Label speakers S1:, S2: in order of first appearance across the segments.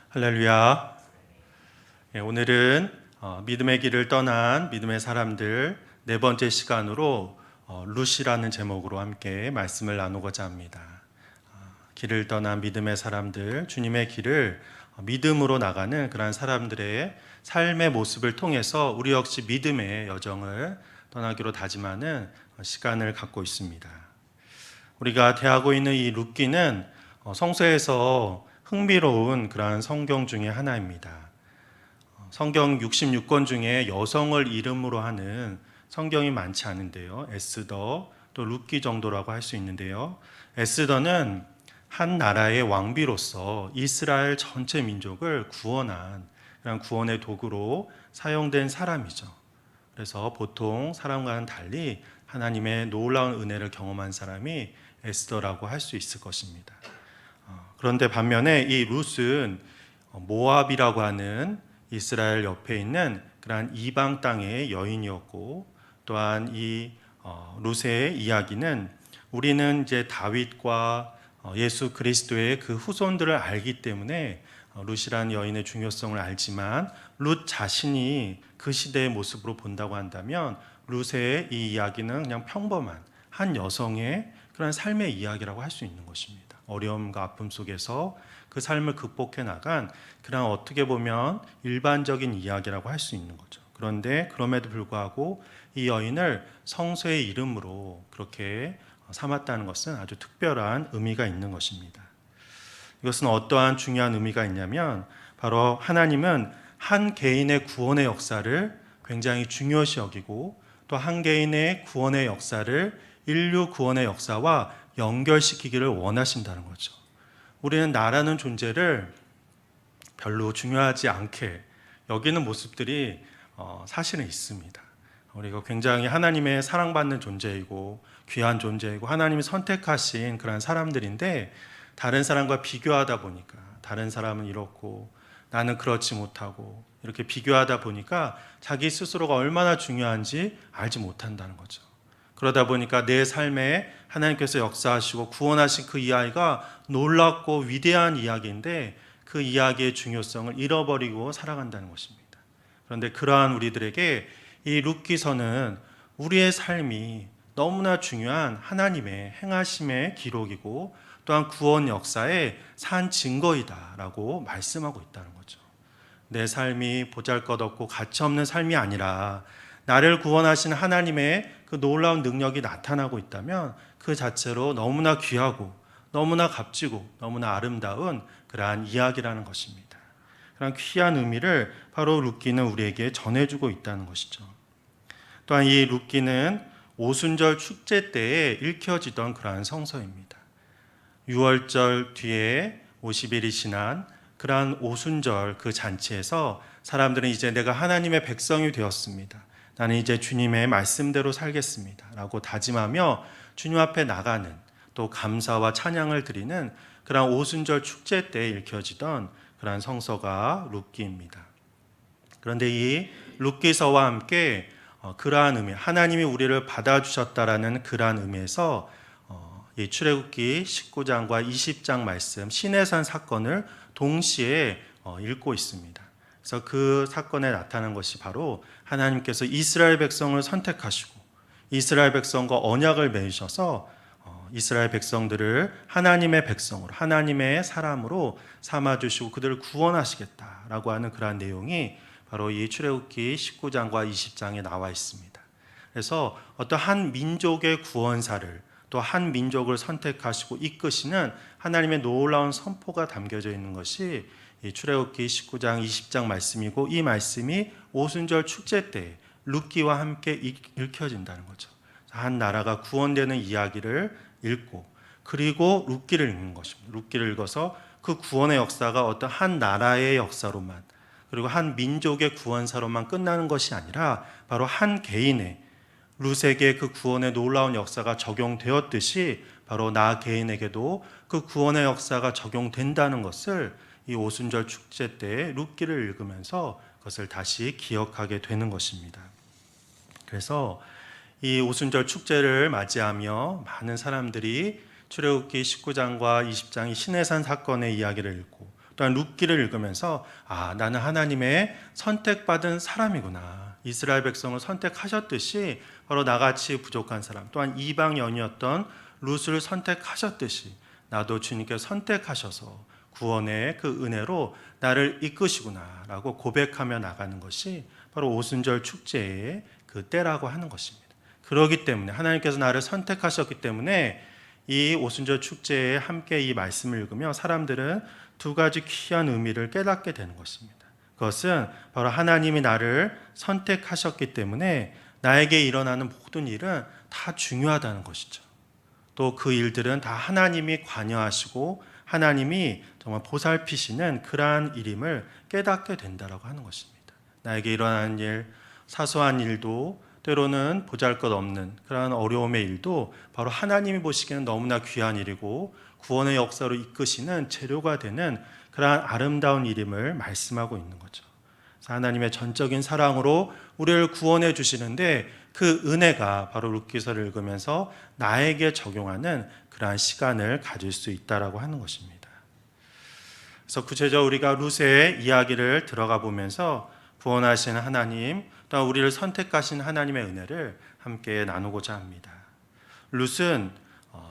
S1: 할렐루야. 오늘은 믿음의 길을 떠난 믿음의 사람들 네 번째 시간으로 룻이라는 제목으로 함께 말씀을 나누고자 합니다. 길을 떠난 믿음의 사람들, 주님의 길을 믿음으로 나가는 그러한 사람들의 삶의 모습을 통해서 우리 역시 믿음의 여정을 떠나기로 다짐하는 시간을 갖고 있습니다. 우리가 대하고 있는 이 룻기는 성서에서 흥미로운 그러한 성경 중에 하나입니다. 성경 66권 중에 여성을 이름으로 하는 성경이 많지 않은데요. 에스더 또 룻기 정도라고 할 수 있는데요. 에스더는 한 나라의 왕비로서 이스라엘 전체 민족을 구원한 그런 구원의 도구로 사용된 사람이죠. 그래서 보통 사람과는 달리 하나님의 놀라운 은혜를 경험한 사람이 에스더라고 할 수 있을 것입니다. 그런데 반면에 이 룻은 모압이라고 하는 이스라엘 옆에 있는 그러한 이방 땅의 여인이었고, 또한 이 룻의 이야기는 우리는 이제 다윗과 예수 그리스도의 그 후손들을 알기 때문에 룻이라는 여인의 중요성을 알지만, 룻 자신이 그 시대의 모습으로 본다고 한다면 룻의 이 이야기는 그냥 평범한 한 여성의 그런 삶의 이야기라고 할 수 있는 것입니다. 어려움과 아픔 속에서 그 삶을 극복해 나간 그런 어떻게 보면 일반적인 이야기라고 할 수 있는 거죠. 그런데 그럼에도 불구하고 이 여인을 성소의 이름으로 그렇게 삼았다는 것은 아주 특별한 의미가 있는 것입니다. 이것은 어떠한 중요한 의미가 있냐면, 바로 하나님은 한 개인의 구원의 역사를 굉장히 중요시 여기고, 또 한 개인의 구원의 역사를 인류 구원의 역사와 연결시키기를 원하신다는 거죠. 우리는 나라는 존재를 별로 중요하지 않게 여기는 모습들이 사실은 있습니다. 우리가 굉장히 하나님의 사랑받는 존재이고 귀한 존재이고 하나님이 선택하신 그런 사람들인데, 다른 사람과 비교하다 보니까 다른 사람은 이렇고 나는 그렇지 못하고 이렇게 비교하다 보니까 자기 스스로가 얼마나 중요한지 알지 못한다는 거죠. 그러다 보니까 내 삶에 하나님께서 역사하시고 구원하신 그 이야기가 놀랍고 위대한 이야기인데 그 이야기의 중요성을 잃어버리고 살아간다는 것입니다. 그런데 그러한 우리들에게 이 룻기서는 우리의 삶이 너무나 중요한 하나님의 행하심의 기록이고 또한 구원 역사의 산 증거이다라고 말씀하고 있다는 거죠. 내 삶이 보잘것없고 가치없는 삶이 아니라 나를 구원하신 하나님의 그 놀라운 능력이 나타나고 있다면 그 자체로 너무나 귀하고 너무나 값지고 너무나 아름다운 그러한 이야기라는 것입니다. 그런 귀한 의미를 바로 룻기는 우리에게 전해주고 있다는 것이죠. 또한 이 룻기는 오순절 축제 때에 읽혀지던 그러한 성서입니다. 6월절 뒤에 50일이 지난 그러한 오순절 그 잔치에서 사람들은 이제 내가 하나님의 백성이 되었습니다, 나는 이제 주님의 말씀대로 살겠습니다 라고 다짐하며 주님 앞에 나가는, 또 감사와 찬양을 드리는 그러한 오순절 축제 때 읽혀지던 그러한 성서가 룻기입니다. 그런데 이 룻기서와 함께 그러한 의미, 하나님이 우리를 받아주셨다라는 그러한 의미에서 이 출애굽기 19장과 20장 말씀 시내산 사건을 동시에 읽고 있습니다. 그래서 그 사건에 나타난 것이 바로 하나님께서 이스라엘 백성을 선택하시고 이스라엘 백성과 언약을 맺으셔서 이스라엘 백성들을 하나님의 백성으로, 하나님의 사람으로 삼아주시고 그들을 구원하시겠다라고 하는 그러한 내용이 바로 이 출애굽기 19장과 20장에 나와 있습니다. 그래서 어떤 한 민족의 구원사를, 또 한 민족을 선택하시고 이끄시는 하나님의 놀라운 선포가 담겨져 있는 것이 이 출애굽기 19장 20장 말씀이고, 이 말씀이 오순절 축제 때 룻기와 함께 읽혀진다는 거죠. 한 나라가 구원되는 이야기를 읽고 그리고 룻기를 읽는 것입니다. 룻기를 읽어서 그 구원의 역사가 어떤 한 나라의 역사로만, 그리고 한 민족의 구원사로만 끝나는 것이 아니라 바로 한 개인의, 룻에게 그 구원의 놀라운 역사가 적용되었듯이 바로 나 개인에게도 그 구원의 역사가 적용된다는 것을 이 오순절 축제 때 룻기를 읽으면서 그것을 다시 기억하게 되는 것입니다. 그래서 이 오순절 축제를 맞이하며 많은 사람들이 출애굽기 19장과 20장이 시내산 사건의 이야기를 읽고 또한 룻기를 읽으면서 나는 하나님의 선택받은 사람이구나. 이스라엘 백성을 선택하셨듯이 바로 나같이 부족한 사람, 또한 이방 여인이었던 룻을 선택하셨듯이 나도 주님께 선택하셔서 구원의 그 은혜로 나를 이끄시구나라고 고백하며 나가는 것이 바로 오순절 축제의 그 때라고 하는 것입니다. 그렇기 때문에 하나님께서 나를 선택하셨기 때문에 이 오순절 축제에 함께 이 말씀을 읽으며 사람들은 두 가지 귀한 의미를 깨닫게 되는 것입니다. 그것은 바로 하나님이 나를 선택하셨기 때문에 나에게 일어나는 모든 일은 다 중요하다는 것이죠. 또 그 일들은 다 하나님이 관여하시고 하나님이 정말 보살피시는 그러한 일임을 깨닫게 된다라고 하는 것입니다. 나에게 일어나는 일, 사소한 일도 때로는 보잘것없는 그러한 어려움의 일도 바로 하나님이 보시기에는 너무나 귀한 일이고 구원의 역사로 이끄시는 재료가 되는 그러한 아름다운 일임을 말씀하고 있는 거죠. 그래서 하나님의 전적인 사랑으로 우리를 구원해 주시는데 그 은혜가 바로 룻기서를 읽으면서 나에게 적용하는 그러한 시간을 가질 수 있다라고 하는 것입니다. 그래서 구체적으로 우리가 룻의 이야기를 들어가 보면서 구원하신 하나님, 또 우리를 선택하신 하나님의 은혜를 함께 나누고자 합니다. 룻은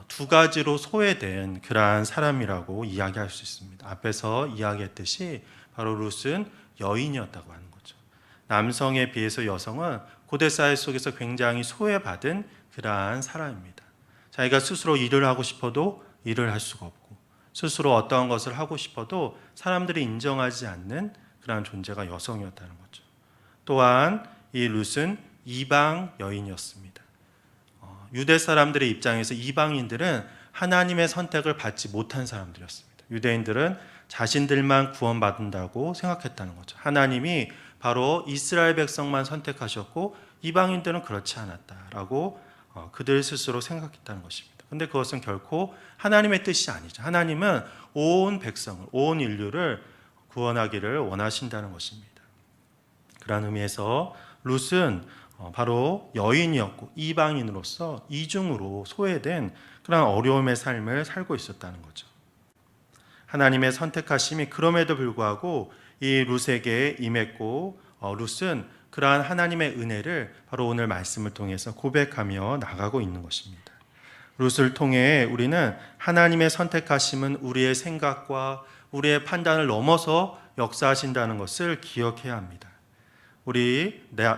S1: 두 가지로 소외된 그러한 사람이라고 이야기할 수 있습니다. 앞에서 이야기했듯이 바로 룻은 여인이었다고 하는 거죠. 남성에 비해서 여성은 고대 사회 속에서 굉장히 소외받은 그러한 사람입니다. 자기가 스스로 일을 하고 싶어도 일을 할 수가 없고 스스로 어떠한 것을 하고 싶어도 사람들이 인정하지 않는 그러한 존재가 여성이었다는 거죠. 또한 이 룻은 이방 여인이었습니다. 유대 사람들의 입장에서 이방인들은 하나님의 선택을 받지 못한 사람들이었습니다. 유대인들은 자신들만 구원받는다고 생각했다는 거죠. 하나님이 바로 이스라엘 백성만 선택하셨고 이방인들은 그렇지 않았다라고 그들 스스로 생각했다는 것입니다. 그런데 그것은 결코 하나님의 뜻이 아니죠. 하나님은 온 백성을, 온 인류를 구원하기를 원하신다는 것입니다. 그런 의미에서 룻은 바로 여인이었고 이방인으로서 이중으로 소외된 그런 어려움의 삶을 살고 있었다는 거죠. 하나님의 선택하심이 그럼에도 불구하고 이 룻에게 임했고 룻은 그러한 하나님의 은혜를 바로 오늘 말씀을 통해서 고백하며 나가고 있는 것입니다. 룻을 통해 우리는 하나님의 선택하심은 우리의 생각과 우리의 판단을 넘어서 역사하신다는 것을 기억해야 합니다.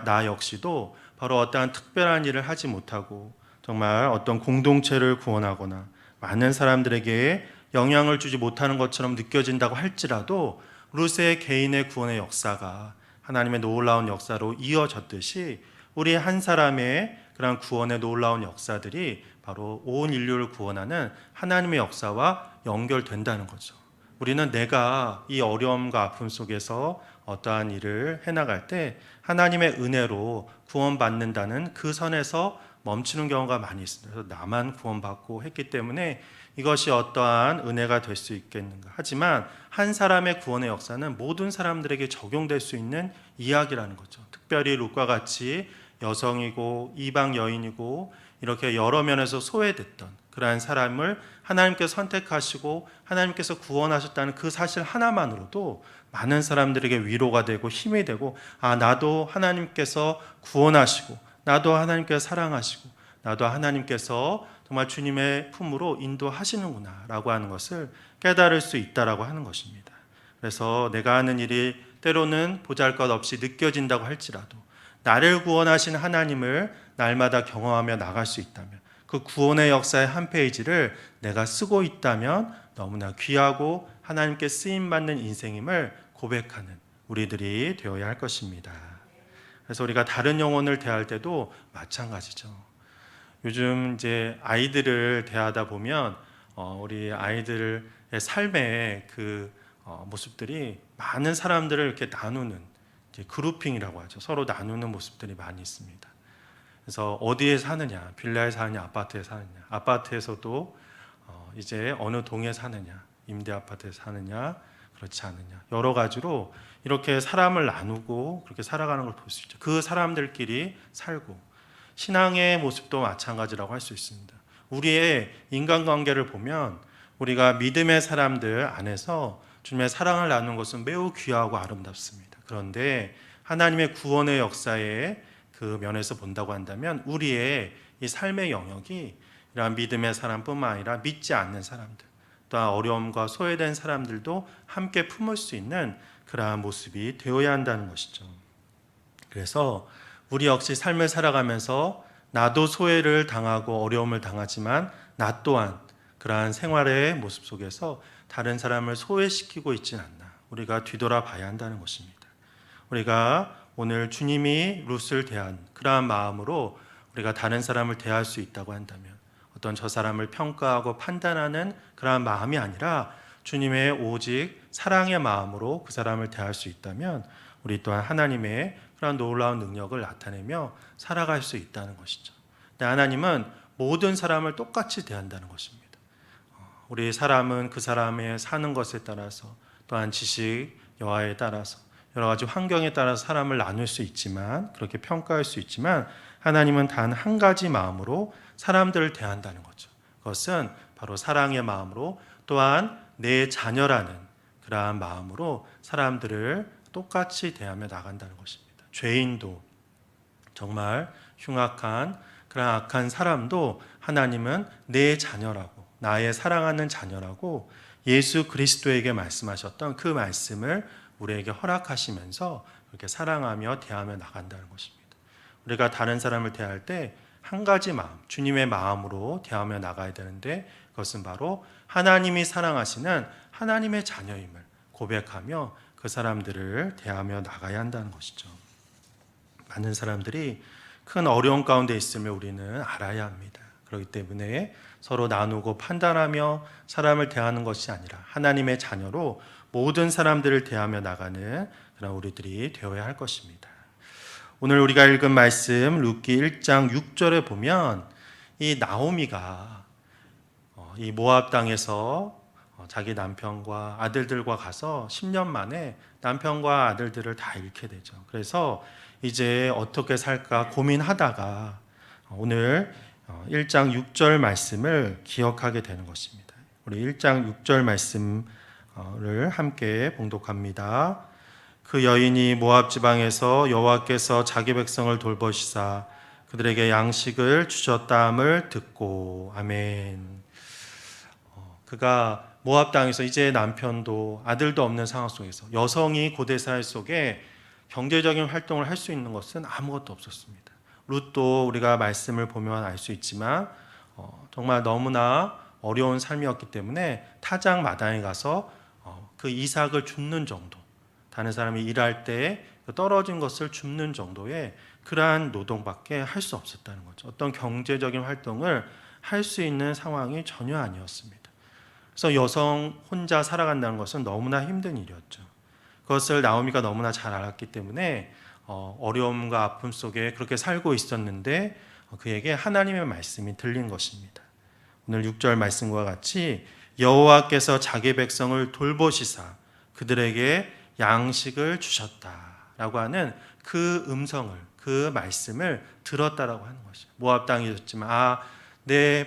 S1: 나 역시도 바로 어떠한 특별한 일을 하지 못하고 정말 어떤 공동체를 구원하거나 많은 사람들에게 영향을 주지 못하는 것처럼 느껴진다고 할지라도 룻의 개인의 구원의 역사가 하나님의 놀라운 역사로 이어졌듯이 우리 한 사람의 그런 구원의 놀라운 역사들이 바로 온 인류를 구원하는 하나님의 역사와 연결된다는 거죠. 우리는 내가 이 어려움과 아픔 속에서 어떠한 일을 해나갈 때 하나님의 은혜로 구원받는다는 그 선에서 멈추는 경우가 많이 있습니다. 그래서 나만 구원받고 했기 때문에 이것이 어떠한 은혜가 될 수 있겠는가. 하지만 한 사람의 구원의 역사는 모든 사람들에게 적용될 수 있는 이야기라는 거죠. 특별히 룻과 같이 여성이고 이방 여인이고 이렇게 여러 면에서 소외됐던 그러한 사람을 하나님께서 선택하시고 하나님께서 구원하셨다는 그 사실 하나만으로도 많은 사람들에게 위로가 되고 힘이 되고 나도 하나님께서 구원하시고 나도 하나님께서 사랑하시고 나도 하나님께서 정말 주님의 품으로 인도하시는구나 라고 하는 것을 깨달을 수 있다라고 하는 것입니다. 그래서 내가 하는 일이 때로는 보잘것없이 느껴진다고 할지라도 나를 구원하신 하나님을 날마다 경험하며 나갈 수 있다면 그 구원의 역사의 한 페이지를 내가 쓰고 있다면 너무나 귀하고 하나님께 쓰임받는 인생임을 고백하는 우리들이 되어야 할 것입니다. 그래서 우리가 다른 영혼을 대할 때도 마찬가지죠. 요즘 이제 아이들을 대하다 보면 우리 아이들의 삶의 그 모습들이 많은 사람들을 이렇게 나누는 이제 그룹핑이라고 하죠. 서로 나누는 모습들이 많이 있습니다. 그래서 어디에 사느냐, 빌라에 사느냐, 아파트에 사느냐, 아파트에서도 이제 어느 동에 사느냐, 임대 아파트에 사느냐, 그렇지 않느냐, 여러 가지로 이렇게 사람을 나누고 그렇게 살아가는 걸 볼 수 있죠. 그 사람들끼리 살고 신앙의 모습도 마찬가지라고 할 수 있습니다. 우리의 인간관계를 보면 우리가 믿음의 사람들 안에서 주님의 사랑을 나누는 것은 매우 귀하고 아름답습니다. 그런데 하나님의 구원의 역사에 그 면에서 본다고 한다면 우리의 이 삶의 영역이 이러한 믿음의 사람뿐만 아니라 믿지 않는 사람들, 또한 어려움과 소외된 사람들도 함께 품을 수 있는 그러한 모습이 되어야 한다는 것이죠. 그래서 우리 역시 삶을 살아가면서 나도 소외를 당하고 어려움을 당하지만 나 또한 그러한 생활의 모습 속에서 다른 사람을 소외시키고 있지는 않나, 우리가 뒤돌아봐야 한다는 것입니다. 우리가 오늘 주님이 룻을 대한 그러한 마음으로 우리가 다른 사람을 대할 수 있다고 한다면 어떤 저 사람을 평가하고 판단하는 그러한 마음이 아니라 주님의 오직 사랑의 마음으로 그 사람을 대할 수 있다면 우리 또한 하나님의 그런 놀라운 능력을 나타내며 살아갈 수 있다는 것이죠. 근데 하나님은 모든 사람을 똑같이 대한다는 것입니다. 우리 사람은 그 사람의 사는 것에 따라서 또한 지식, 여하에 따라서 여러 가지 환경에 따라서 사람을 나눌 수 있지만, 그렇게 평가할 수 있지만 하나님은 단 한 가지 마음으로 사람들을 대한다는 거죠. 그것은 바로 사랑의 마음으로, 또한 내 자녀라는 그러한 마음으로 사람들을 똑같이 대하며 나간다는 것입니다. 죄인도, 정말 흉악한 그런 악한 사람도 하나님은 내 자녀라고, 나의 사랑하는 자녀라고 예수 그리스도에게 말씀하셨던 그 말씀을 우리에게 허락하시면서 그렇게 사랑하며 대하며 나간다는 것입니다. 우리가 다른 사람을 대할 때 한 가지 마음, 주님의 마음으로 대하며 나가야 되는데, 그것은 바로 하나님이 사랑하시는 하나님의 자녀임을 고백하며 그 사람들을 대하며 나가야 한다는 것이죠. 많은 사람들이 큰 어려움 가운데 있음을 우리는 알아야 합니다. 그렇기 때문에 서로 나누고 판단하며 사람을 대하는 것이 아니라 하나님의 자녀로 모든 사람들을 대하며 나가는 그런 우리들이 되어야 할 것입니다. 오늘 우리가 읽은 말씀 룻기 1장 6절에 보면 이 나오미가 이 모압 땅에서 자기 남편과 아들들과 가서 10년 만에 남편과 아들들을 다 잃게 되죠. 그래서 이제 어떻게 살까 고민하다가 오늘 1장 6절 말씀을 기억하게 되는 것입니다. 우리 1장 6절 말씀을 함께 봉독합니다. 그 여인이 모압 지방에서 여호와께서 자기 백성을 돌보시사 그들에게 양식을 주셨다함을 듣고, 아멘. 그가 모압 땅에서 이제 남편도 아들도 없는 상황 속에서, 여성이 고대 사회 속에 경제적인 활동을 할 수 있는 것은 아무것도 없었습니다. 룻도 우리가 말씀을 보면 알 수 있지만 정말 너무나 어려운 삶이었기 때문에 타작 마당에 가서 그 이삭을 줍는 정도, 다른 사람이 일할 때 떨어진 것을 줍는 정도의 그러한 노동밖에 할 수 없었다는 거죠. 어떤 경제적인 활동을 할 수 있는 상황이 전혀 아니었습니다. 그래서 여성 혼자 살아간다는 것은 너무나 힘든 일이었죠. 그것을 나오미가 너무나 잘 알았기 때문에 어려움과 아픔 속에 그렇게 살고 있었는데 그에게 하나님의 말씀이 들린 것입니다. 오늘 6절 말씀과 같이 여호와께서 자기 백성을 돌보시사 그들에게 양식을 주셨다라고 하는 그 음성을, 그 말씀을 들었다라고 하는 것이죠. 모압 땅이었지만 내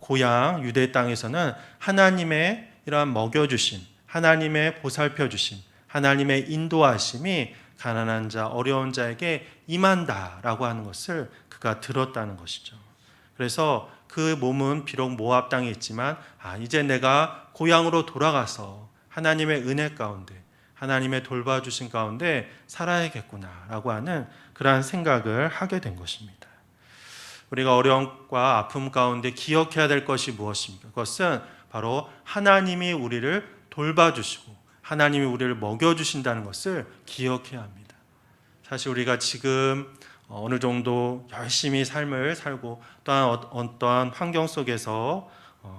S1: 고향 유대 땅에서는 하나님의 이러한 먹여주심, 하나님의 보살펴주심, 하나님의 인도하심이 가난한 자, 어려운 자에게 임한다라고 하는 것을 그가 들었다는 것이죠. 그래서 그 몸은 비록 모압 땅에 있지만 이제 내가 고향으로 돌아가서 하나님의 은혜 가운데, 하나님의 돌봐주신 가운데 살아야겠구나라고 하는 그러한 생각을 하게 된 것입니다. 우리가 어려움과 아픔 가운데 기억해야 될 것이 무엇입니까? 그것은 바로 하나님이 우리를 돌봐주시고 하나님이 우리를 먹여주신다는 것을 기억해야 합니다. 사실 우리가 지금 어느 정도 열심히 삶을 살고 또한 어떠한 환경 속에서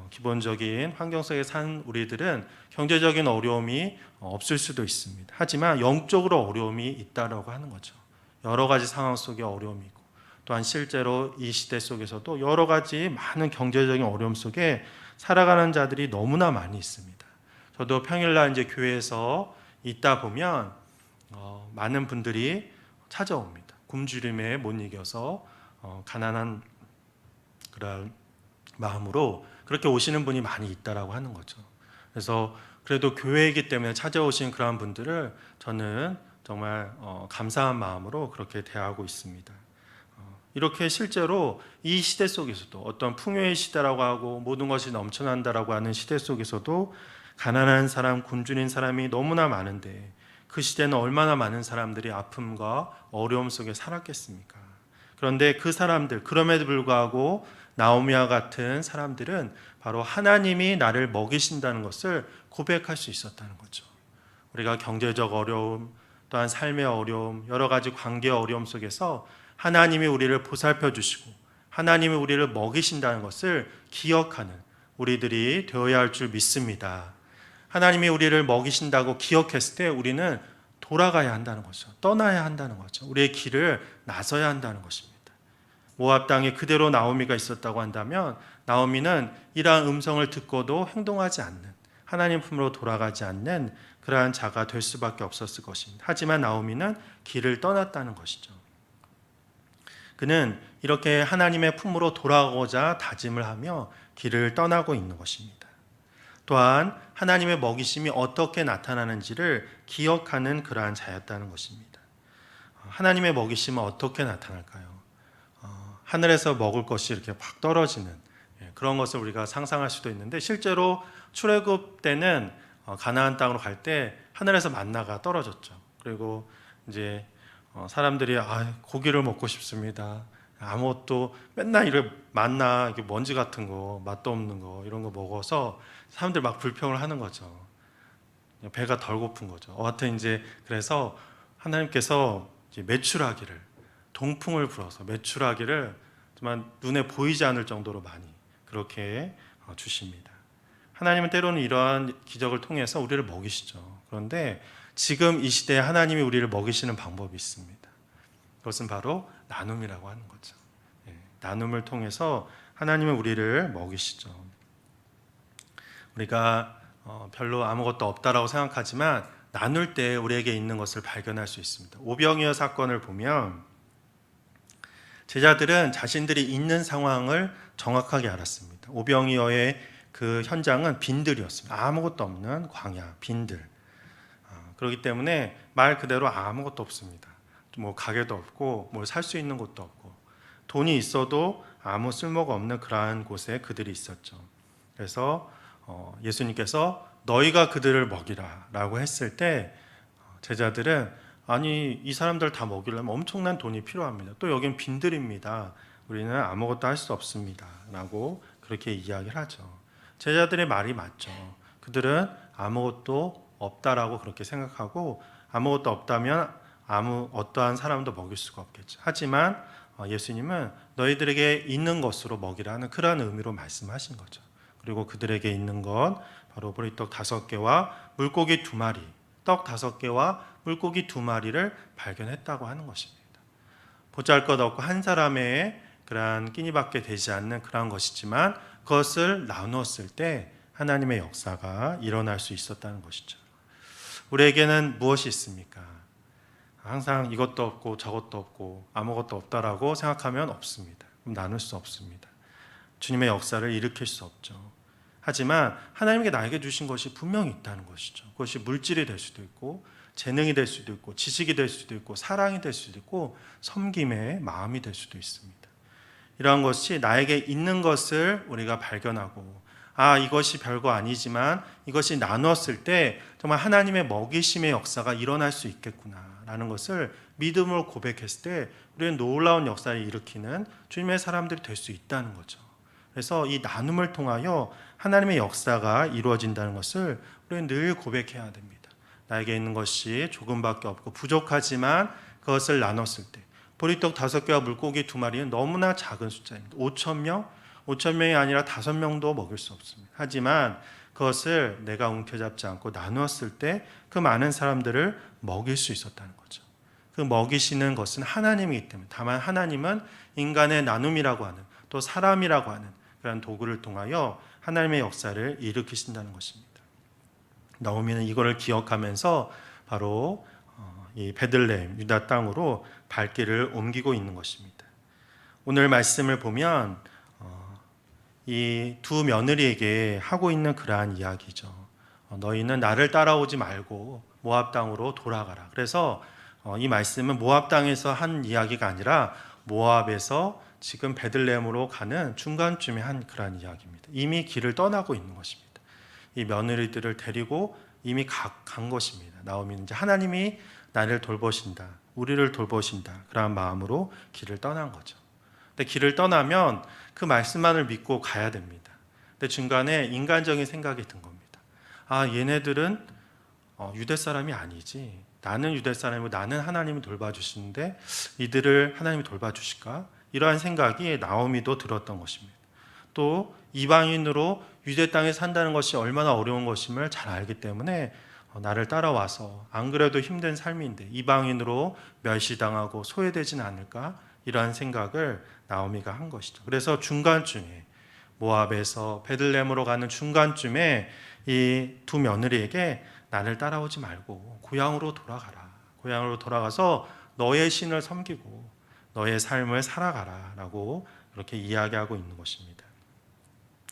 S1: 기본적인 환경 속에 산 우리들은 경제적인 어려움이 없을 수도 있습니다. 하지만 영적으로 어려움이 있다라고 하는 거죠. 여러 가지 상황 속에 어려움이 있고, 또한 실제로 이 시대 속에서도 여러 가지 많은 경제적인 어려움 속에 살아가는 자들이 너무나 많이 있습니다. 저도 평일날 이제 교회에서 있다 보면 많은 분들이 찾아옵니다. 굶주림에 못 이겨서 가난한 그런 마음으로 그렇게 오시는 분이 많이 있다라고 하는 거죠. 그래서 그래도 교회이기 때문에 찾아오신 그러한 분들을 저는 정말 감사한 마음으로 그렇게 대하고 있습니다. 이렇게 실제로 이 시대 속에서도 어떤 풍요의 시대라고 하고 모든 것이 넘쳐난다라고 하는 시대 속에서도 가난한 사람, 굶주린 사람이 너무나 많은데 그 시대는 얼마나 많은 사람들이 아픔과 어려움 속에 살았겠습니까? 그런데 그 사람들, 그럼에도 불구하고 나오미와 같은 사람들은 바로 하나님이 나를 먹이신다는 것을 고백할 수 있었다는 거죠. 우리가 경제적 어려움, 또한 삶의 어려움, 여러 가지 관계의 어려움 속에서 하나님이 우리를 보살펴 주시고 하나님이 우리를 먹이신다는 것을 기억하는 우리들이 되어야 할 줄 믿습니다. 하나님이 우리를 먹이신다고 기억했을 때 우리는 돌아가야 한다는 거죠. 떠나야 한다는 거죠. 우리의 길을 나서야 한다는 것입니다. 모압 땅에 그대로 나오미가 있었다고 한다면 나오미는 이러한 음성을 듣고도 행동하지 않는, 하나님 품으로 돌아가지 않는 그러한 자가 될 수밖에 없었을 것입니다. 하지만 나오미는 길을 떠났다는 것이죠. 그는 이렇게 하나님의 품으로 돌아가고자 다짐을 하며 길을 떠나고 있는 것입니다. 또한 하나님의 먹이심이 어떻게 나타나는지를 기억하는 그러한 자였다는 것입니다. 하나님의 먹이심은 어떻게 나타날까요? 하늘에서 먹을 것이 이렇게 확 떨어지는 그런 것을 우리가 상상할 수도 있는데 실제로 출애굽 때는 가나안 땅으로 갈 때 하늘에서 만나가 떨어졌죠. 그리고 이제 사람들이 고기를 먹고 싶습니다. 아무것도 맨날 이렇게 만나 먼지 같은 거, 맛도 없는 거 이런 거 먹어서 사람들 막 불평을 하는 거죠. 배가 덜 고픈 거죠. 하여튼 이제 그래서 하나님께서 이제 메추라기를 동풍을 불어서 메추라기를 정말 눈에 보이지 않을 정도로 많이 그렇게 주십니다. 하나님은 때로는 이러한 기적을 통해서 우리를 먹이시죠. 그런데 지금 이 시대에 하나님이 우리를 먹이시는 방법이 있습니다. 그것은 바로 나눔이라고 하는 거죠. 나눔을 통해서 하나님은 우리를 먹이시죠. 우리가 별로 아무것도 없다라고 생각하지만 나눌 때 우리에게 있는 것을 발견할 수 있습니다. 오병이어 사건을 보면 제자들은 자신들이 있는 상황을 정확하게 알았습니다. 오병이어의 그 현장은 빈들이었습니다. 아무것도 없는 광야, 빈들. 그렇기 때문에 말 그대로 아무것도 없습니다. 뭐 가게도 없고 뭘 살 수 있는 곳도 없고 돈이 있어도 아무 쓸모가 없는 그러한 곳에 그들이 있었죠. 그래서 예수님께서 너희가 그들을 먹이라 라고 했을 때 제자들은 아니 이 사람들 다 먹이려면 엄청난 돈이 필요합니다. 또 여긴 빈들입니다. 우리는 아무것도 할 수 없습니다 라고 그렇게 이야기를 하죠. 제자들의 말이 맞죠. 그들은 아무것도 없다라고 그렇게 생각하고 아무것도 없다면 어떠한 사람도 먹일 수가 없겠죠. 하지만 예수님은 너희들에게 있는 것으로 먹이라는 그러한 의미로 말씀하신 거죠. 그리고 그들에게 있는 건 바로 보리떡 5개와 물고기 2마리, 떡 5개와 물고기 2마리를 발견했다고 하는 것입니다. 보잘것없고 한 사람의 그러한 끼니밖에 되지 않는 그러한 것이지만 그것을 나누었을 때 하나님의 역사가 일어날 수 있었다는 것이죠. 우리에게는 무엇이 있습니까? 항상 이것도 없고 저것도 없고 아무것도 없다라고 생각하면 없습니다. 그럼 나눌 수 없습니다. 주님의 역사를 일으킬 수 없죠. 하지만 하나님께 나에게 주신 것이 분명히 있다는 것이죠. 그것이 물질이 될 수도 있고 재능이 될 수도 있고 지식이 될 수도 있고 사랑이 될 수도 있고 섬김의 마음이 될 수도 있습니다. 이러한 것이 나에게 있는 것을 우리가 발견하고 이것이 별거 아니지만 이것이 나누었을 때 정말 하나님의 먹이심의 역사가 일어날 수 있겠구나라는 것을 믿음으로 고백했을 때 우리는 놀라운 역사를 일으키는 주님의 사람들이 될 수 있다는 거죠. 그래서 이 나눔을 통하여 하나님의 역사가 이루어진다는 것을 우리는 늘 고백해야 됩니다. 나에게 있는 것이 조금밖에 없고 부족하지만 그것을 나눴을 때 보리떡 5개와 물고기 2마리는 너무나 작은 숫자입니다. 5,000명이 아니라 5명도 먹을 수 없습니다. 하지만 그것을 내가 움켜잡지 않고 나누었을 때 그 많은 사람들을 먹일 수 있었다는 거죠. 그 먹이시는 것은 하나님이기 때문에 다만 하나님은 인간의 나눔이라고 하는 또 사람이라고 하는 그런 도구를 통하여 하나님의 역사를 일으키신다는 것입니다. 나오미는 이거를 기억하면서 바로 이 베들레헴 유다 땅으로 발길을 옮기고 있는 것입니다. 오늘 말씀을 보면 이 두 며느리에게 하고 있는 그러한 이야기죠. 너희는 나를 따라오지 말고 모압 땅으로 돌아가라. 그래서 이 말씀은 모압 땅에서 한 이야기가 아니라 모압에서 지금 베들레헴으로 가는 중간쯤에 한 그런 이야기입니다. 이미 길을 떠나고 있는 것입니다. 이 며느리들을 데리고 이미 간 것입니다. 나오미는 이제 하나님이 나를 돌보신다, 우리를 돌보신다, 그런 마음으로 길을 떠난 거죠. 근데 길을 떠나면 그 말씀만을 믿고 가야 됩니다. 근데 중간에 인간적인 생각이 든 겁니다. 아, 얘네들은 유대 사람이 아니지. 나는 유대 사람이고 나는 하나님이 돌봐주시는데 이들을 하나님이 돌봐주실까? 이러한 생각이 나오미도 들었던 것입니다. 또 이방인으로 유대 땅에 산다는 것이 얼마나 어려운 것임을 잘 알기 때문에 나를 따라와서 안 그래도 힘든 삶인데 이방인으로 멸시당하고 소외되지는 않을까? 이러한 생각을 나오미가 한 것이죠. 그래서 중간쯤에 모압에서 베들레헴으로 가는 중간쯤에 이 두 며느리에게 나를 따라오지 말고 고향으로 돌아가라. 고향으로 돌아가서 너의 신을 섬기고 너의 삶을 살아가라 라고 그렇게 이야기하고 있는 것입니다.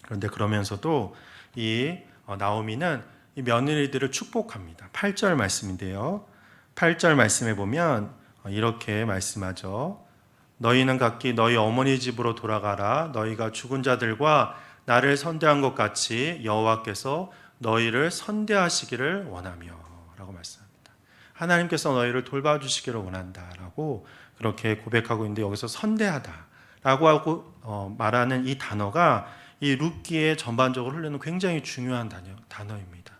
S1: 그런데 그러면서도 이 나오미는 이 며느리들을 축복합니다. 8절 말씀인데요. 8절 말씀에 보면 이렇게 말씀하죠. 너희는 각기 너희 어머니 집으로 돌아가라. 너희가 죽은 자들과 나를 선대한 것 같이 여호와께서 너희를 선대하시기를 원하며 라고 말씀합니다. 하나님께서 너희를 돌봐주시기를 원한다라고 그렇게 고백하고 있는데 여기서 선대하다라고 하고 말하는 이 단어가 이 룻기에 전반적으로 흐르는 굉장히 중요한 단어입니다.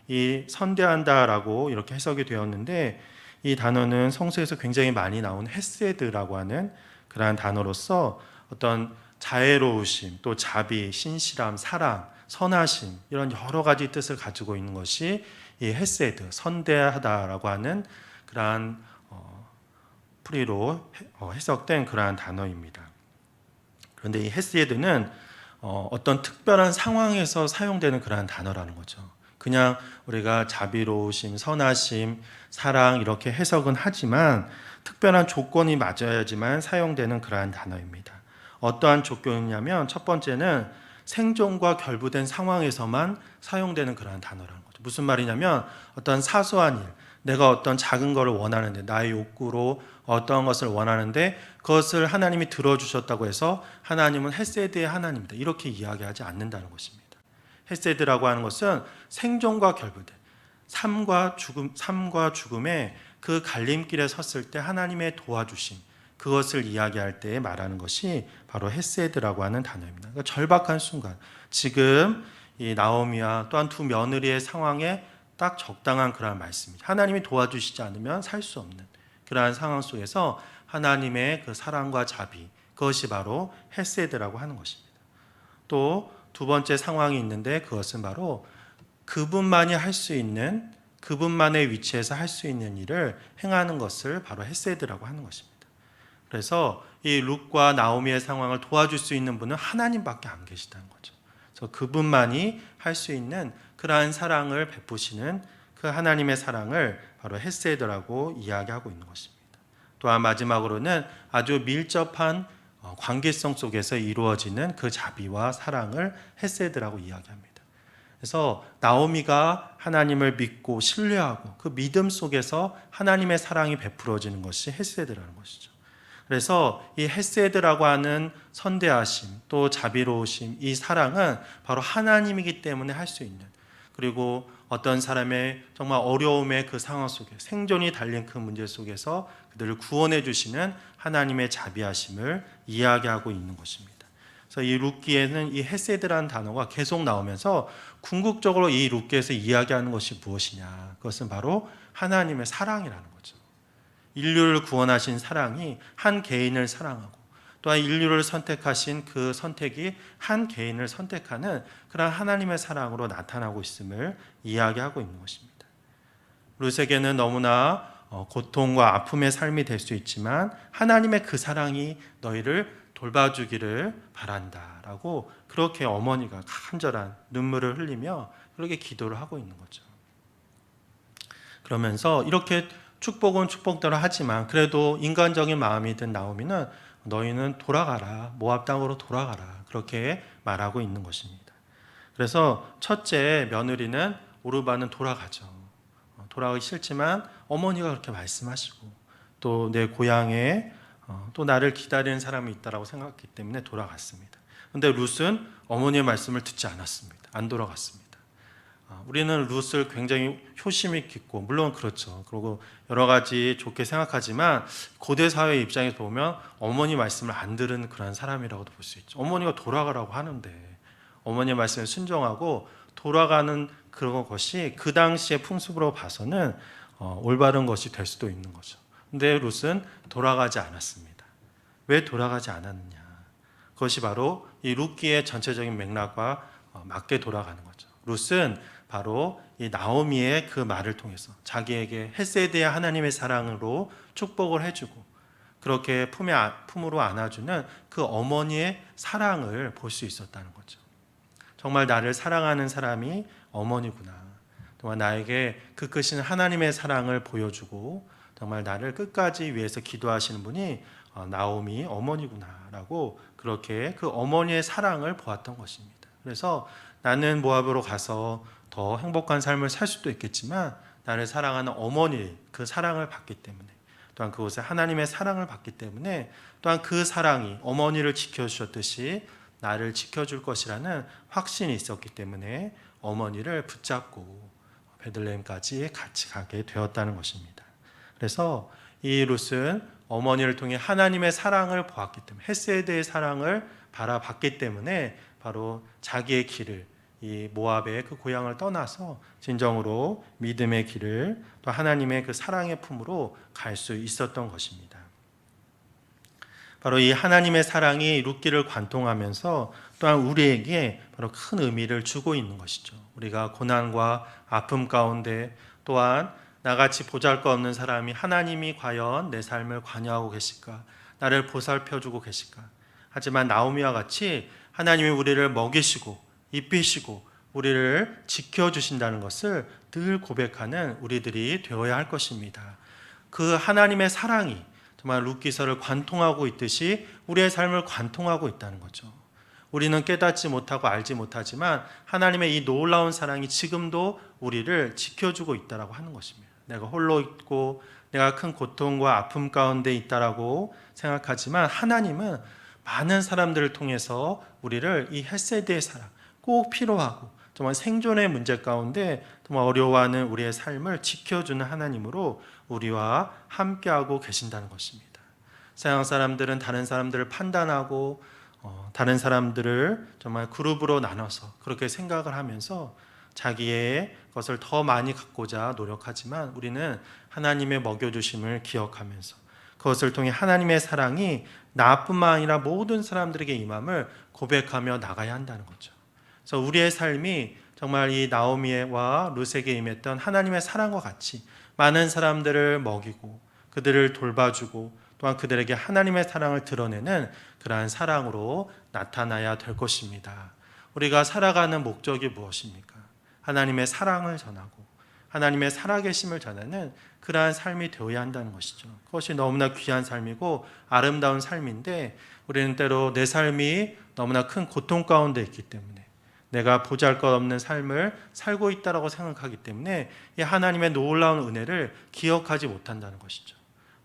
S1: 이 선대한다라고 이렇게 해석이 되었는데 이 단어는 성서에서 굉장히 많이 나온 헤세드라고 하는 그러한 단어로서 어떤 자애로우심, 또 자비, 신실함, 사랑, 선하심 이런 여러 가지 뜻을 가지고 있는 것이 이 헤세드, 선대하다라고 하는 그러한 풀이로 해석된 그러한 단어입니다. 그런데 이 헤세드는 어떤 특별한 상황에서 사용되는 그러한 단어라는 거죠. 그냥 우리가 자비로우심, 선하심, 사랑 이렇게 해석은 하지만 특별한 조건이 맞아야지만 사용되는 그러한 단어입니다. 어떠한 조건이냐면 첫 번째는 생존과 결부된 상황에서만 사용되는 그러한 단어라는 거죠. 무슨 말이냐면 어떤 사소한 일, 내가 어떤 작은 것을 원하는데 나의 욕구로 어떤 것을 원하는데 그것을 하나님이 들어주셨다고 해서 하나님은 헤세드의 하나님이다 이렇게 이야기하지 않는다는 것입니다. 헤세드라고 하는 것은 생존과 결부된 삶과 죽음의 그 갈림길에 섰을 때 하나님의 도와주심 그것을 이야기할 때 말하는 것이 바로 헤세드라고 하는 단어입니다. 그러니까 절박한 순간 지금 이 나오미와 또한 두 며느리의 상황에 딱 적당한 그러한 말씀입니다. 하나님이 도와주시지 않으면 살 수 없는 그러한 상황 속에서 하나님의 그 사랑과 자비 그것이 바로 헤세드라고 하는 것입니다. 또 두 번째 상황이 있는데 그것은 바로 그분만이 할 수 있는 그분만의 위치에서 할 수 있는 일을 행하는 것을 바로 헤세드라고 하는 것입니다. 그래서 이 룻과 나오미의 상황을 도와줄 수 있는 분은 하나님밖에 안 계시다는 거죠. 그래서 그분만이 할 수 있는 그러한 사랑을 베푸시는 그 하나님의 사랑을 바로 헤세드라고 이야기하고 있는 것입니다. 또한 마지막으로는 아주 밀접한 관계성 속에서 이루어지는 그 자비와 사랑을 헤세드라고 이야기합니다. 그래서 나오미가 하나님을 믿고 신뢰하고 그 믿음 속에서 하나님의 사랑이 베풀어지는 것이 헤세드라는 것이죠. 그래서 이 헤세드라고 하는 선대하심 또 자비로우심 이 사랑은 바로 하나님이기 때문에 할 수 있는 그리고 어떤 사람의 정말 어려움의 그 상황 속에 생존이 달린 그 문제 속에서 그들을 구원해 주시는 하나님의 자비하심을 이야기하고 있는 것입니다. 그래서 이 룻기에는 이 헤세드라는 단어가 계속 나오면서 궁극적으로 이 룻기에서 이야기하는 것이 무엇이냐? 그것은 바로 하나님의 사랑이라는 거죠. 인류를 구원하신 사랑이 한 개인을 사랑하고 또한 인류를 선택하신 그 선택이 한 개인을 선택하는 그런 하나님의 사랑으로 나타나고 있음을 이야기하고 있는 것입니다. 룻에게는 너무나 고통과 아픔의 삶이 될 수 있지만 하나님의 그 사랑이 너희를 돌봐주기를 바란다라고 그렇게 어머니가 간절한 눈물을 흘리며 그렇게 기도를 하고 있는 거죠. 그러면서 이렇게 축복은 축복대로 하지만 그래도 인간적인 마음이 든 나오미는 너희는 돌아가라 모압 땅으로 돌아가라 그렇게 말하고 있는 것입니다. 그래서 첫째 며느리는 오르바는 돌아가죠. 돌아가기 싫지만 어머니가 그렇게 말씀하시고 또 내 고향에 또 나를 기다리는 사람이 있다라고 생각했기 때문에 돌아갔습니다. 그런데 룻은 어머니의 말씀을 듣지 않았습니다. 안 돌아갔습니다. 우리는 룻을 굉장히 효심이 깊고 물론 그렇죠. 그리고 여러 가지 좋게 생각하지만 고대 사회 입장에서 보면 어머니 말씀을 안 들은 그런 사람이라고도 볼 수 있죠. 어머니가 돌아가라고 하는데 어머니의 말씀에 순종하고 돌아가는 그런 것이 그 당시의 풍습으로 봐서는 올바른 것이 될 수도 있는 거죠. 근데 룻은 돌아가지 않았습니다. 왜 돌아가지 않았느냐? 그것이 바로 이 룻기의 전체적인 맥락과 맞게 돌아가는 거죠. 룻은 바로 이 나오미의 그 말을 통해서 자기에게 헬세드의 하나님의 사랑으로 축복을 해주고 그렇게 품으로 안아주는 그 어머니의 사랑을 볼 수 있었다는 거죠. 정말 나를 사랑하는 사람이 어머니구나. 정말 나에게 그 크신 하나님의 사랑을 보여주고 정말 나를 끝까지 위해서 기도하시는 분이 나오미 어머니구나라고 그렇게 그 어머니의 사랑을 보았던 것입니다. 그래서 나는 모압으로 가서 더 행복한 삶을 살 수도 있겠지만 나를 사랑하는 어머니 그 사랑을 받기 때문에 또한 그곳에 하나님의 사랑을 받기 때문에 또한 그 사랑이 어머니를 지켜주셨듯이 나를 지켜줄 것이라는 확신이 있었기 때문에 어머니를 붙잡고 베들레헴까지 같이 가게 되었다는 것입니다. 그래서 이 룻은 어머니를 통해 하나님의 사랑을 보았기 때문에 헤세드의 사랑을 바라봤기 때문에 바로 자기의 길을 이 모압의 그 고향을 떠나서 진정으로 믿음의 길을 또 하나님의 그 사랑의 품으로 갈 수 있었던 것입니다. 바로 이 하나님의 사랑이 룻기를 관통하면서 또한 우리에게 바로 큰 의미를 주고 있는 것이죠. 우리가 고난과 아픔 가운데 또한 나같이 보잘것없는 사람이 하나님이 과연 내 삶을 관여하고 계실까? 나를 보살펴주고 계실까? 하지만 나오미와 같이 하나님이 우리를 먹이시고 입히시고 우리를 지켜주신다는 것을 늘 고백하는 우리들이 되어야 할 것입니다. 그 하나님의 사랑이 정말 룻기서를 관통하고 있듯이 우리의 삶을 관통하고 있다는 거죠. 우리는 깨닫지 못하고 알지 못하지만 하나님의 이 놀라운 사랑이 지금도 우리를 지켜주고 있다라고 하는 것입니다. 내가 홀로 있고 내가 큰 고통과 아픔 가운데 있다라고 생각하지만 하나님은 많은 사람들을 통해서 우리를 이 헬세드의 사랑 꼭 필요하고 정말 생존의 문제 가운데 정말 어려워하는 우리의 삶을 지켜주는 하나님으로 우리와 함께하고 계신다는 것입니다. 서양 사람들은 다른 사람들을 판단하고 다른 사람들을 정말 그룹으로 나눠서 그렇게 생각을 하면서 자기의 것을 더 많이 갖고자 노력하지만 우리는 하나님의 먹여주심을 기억하면서 그것을 통해 하나님의 사랑이 나뿐만 아니라 모든 사람들에게 임함을 고백하며 나가야 한다는 거죠. 그래서 우리의 삶이 정말 이 나오미와 룻에게 임했던 하나님의 사랑과 같이 많은 사람들을 먹이고 그들을 돌봐주고 또한 그들에게 하나님의 사랑을 드러내는 그러한 사랑으로 나타나야 될 것입니다. 우리가 살아가는 목적이 무엇입니까? 하나님의 사랑을 전하고 하나님의 살아계심을 전하는 그러한 삶이 되어야 한다는 것이죠. 그것이 너무나 귀한 삶이고 아름다운 삶인데 우리는 때로 내 삶이 너무나 큰 고통 가운데 있기 때문에 내가 보잘것없는 삶을 살고 있다고 생각하기 때문에 이 하나님의 놀라운 은혜를 기억하지 못한다는 것이죠.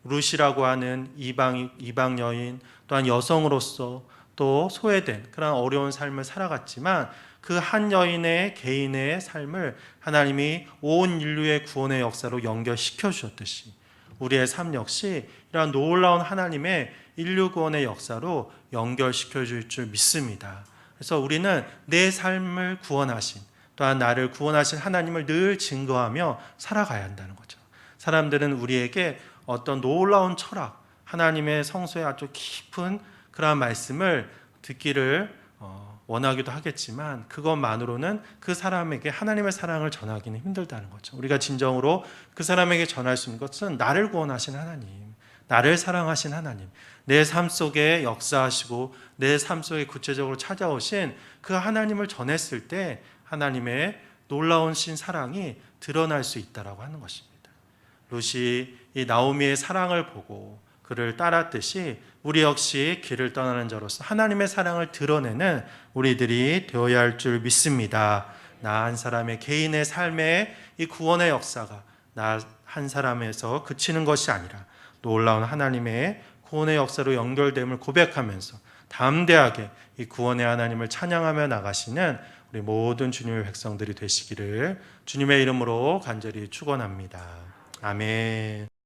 S1: 룻이라고 하는 이방 여인 또한 여성으로서 또 소외된 그런 어려운 삶을 살아갔지만 그 한 여인의 개인의 삶을 하나님이 온 인류의 구원의 역사로 연결시켜 주셨듯이 우리의 삶 역시 이러한 놀라운 하나님의 인류 구원의 역사로 연결시켜 줄 줄 믿습니다. 그래서 우리는 내 삶을 구원하신 또한 나를 구원하신 하나님을 늘 증거하며 살아가야 한다는 거죠. 사람들은 우리에게 어떤 놀라운 철학, 하나님의 성소에 아주 깊은 그러한 말씀을 듣기를 원하기도 하겠지만 그것만으로는 그 사람에게 하나님의 사랑을 전하기는 힘들다는 거죠. 우리가 진정으로 그 사람에게 전할 수 있는 것은 나를 구원하신 하나님, 나를 사랑하신 하나님, 내 삶 속에 역사하시고 내 삶 속에 구체적으로 찾아오신 그 하나님을 전했을 때 하나님의 놀라운 신 사랑이 드러날 수 있다라고 하는 것입니다. 룻이 이 나오미의 사랑을 보고 그를 따랐듯이 우리 역시 길을 떠나는 자로서 하나님의 사랑을 드러내는 우리들이 되어야 할 줄 믿습니다. 나 한 사람의 개인의 삶의 이 구원의 역사가 나 한 사람에서 그치는 것이 아니라 놀라운 하나님의 구원의 역사로 연결됨을 고백하면서 담대하게 이 구원의 하나님을 찬양하며 나가시는 우리 모든 주님의 백성들이 되시기를 주님의 이름으로 간절히 축원합니다. 아멘.